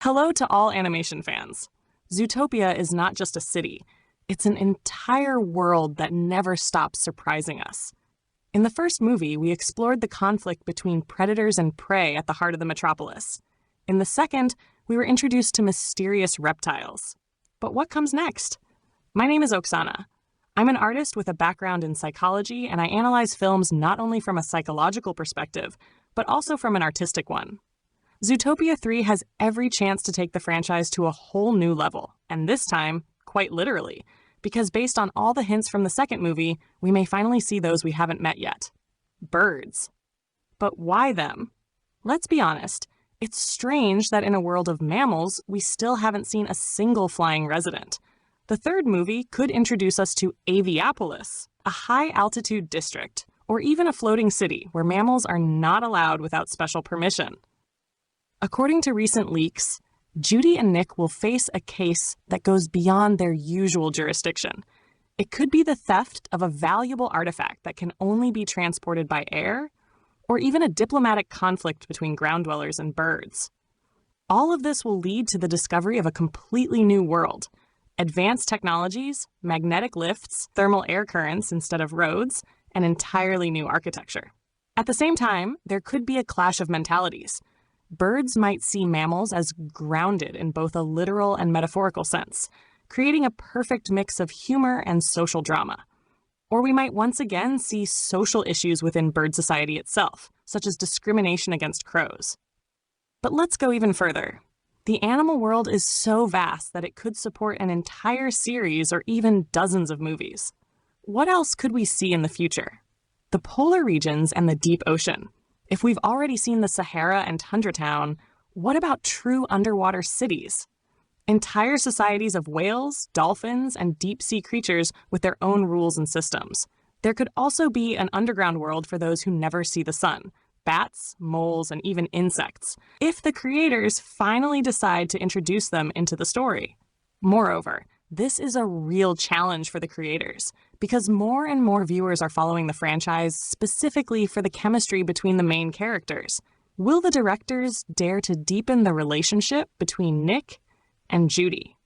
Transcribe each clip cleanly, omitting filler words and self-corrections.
Hello to all animation fans. Zootopia is not just a city, it's an entire world that never stops surprising us. In the first movie, we explored the conflict between predators and prey at the heart of the metropolis. In the second, we were introduced to mysterious reptiles. But what comes next? My name is Oksana. I'm an artist with a background in psychology, and I analyze films not only from a psychological perspective, but also from an artistic one. Zootopia 3 has every chance to take the franchise to a whole new level, and this time, quite literally, because based on all the hints from the second movie, we may finally see those we haven't met yet. Birds. But why them? Let's be honest, it's strange that in a world of mammals, we still haven't seen a single flying resident. The third movie could introduce us to Aviapolis, a high-altitude district, or even a floating city where mammals are not allowed without special permission. According to recent leaks, Judy and Nick will face a case that goes beyond their usual jurisdiction. It could be the theft of a valuable artifact that can only be transported by air, or even a diplomatic conflict between ground dwellers and birds. All of this will lead to the discovery of a completely new world. Advanced technologies, magnetic lifts, thermal air currents instead of roads, and entirely new architecture. At the same time, there could be a clash of mentalities. Birds might see mammals as grounded in both a literal and metaphorical sense, creating a perfect mix of humor and social drama. Or we might once again see social issues within bird society itself, such as discrimination against crows. But let's go even further. The animal world is so vast that it could support an entire series or even dozens of movies. What else could we see in the future? The polar regions and the deep ocean. If we've already seen the Sahara and Tundra Town, what about true underwater cities? Entire societies of whales, dolphins, and deep-sea creatures with their own rules and systems. There could also be an underground world for those who never see the sun. Bats, moles, and even insects, if the creators finally decide to introduce them into the story. Moreover, this is a real challenge for the creators, because more and more viewers are following the franchise specifically for the chemistry between the main characters. Will the directors dare to deepen the relationship between Nick and Judy?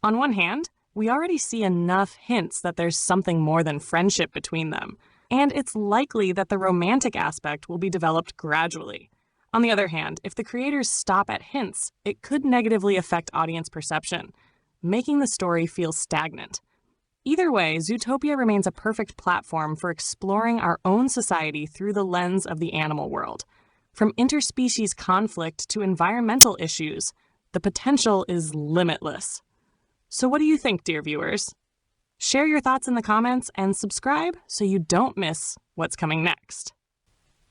On one hand, we already see enough hints that there's something more than friendship between them, and it's likely that the romantic aspect will be developed gradually. On the other hand, if the creators stop at hints, it could negatively affect audience perception, making the story feel stagnant. Either way, Zootopia remains a perfect platform for exploring our own society through the lens of the animal world. From interspecies conflict to environmental issues, the potential is limitless. So what do you think, dear viewers? Share your thoughts in the comments and subscribe so you don't miss what's coming next.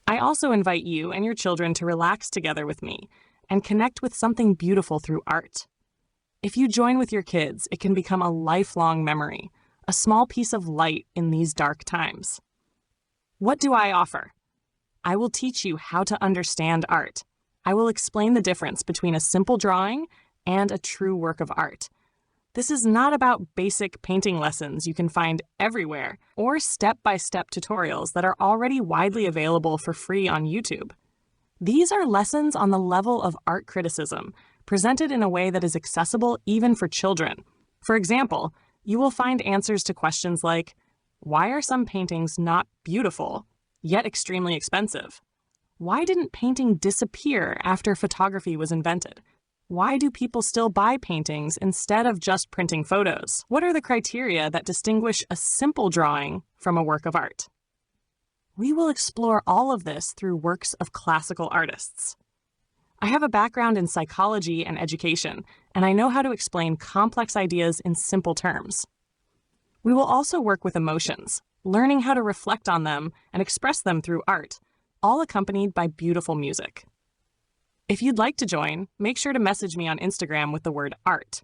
I also invite you and your children to relax together with me and connect with something beautiful through art. If you join with your kids, it can become a lifelong memory, a small piece of light in these dark times. What do I offer? I will teach you how to understand art. I will explain the difference between a simple drawing and a true work of art. This is not about basic painting lessons you can find everywhere or step-by-step tutorials that are already widely available for free on YouTube. These are lessons on the level of art criticism, presented in a way that is accessible even for children. For example, you will find answers to questions like, why are some paintings not beautiful, yet extremely expensive? Why didn't painting disappear after photography was invented? Why do people still buy paintings instead of just printing photos? What are the criteria that distinguish a simple drawing from a work of art? We will explore all of this through works of classical artists. I have a background in psychology and education, and I know how to explain complex ideas in simple terms. We will also work with emotions, learning how to reflect on them and express them through art, all accompanied by beautiful music. If you'd like to join, make sure to message me on Instagram with the word art.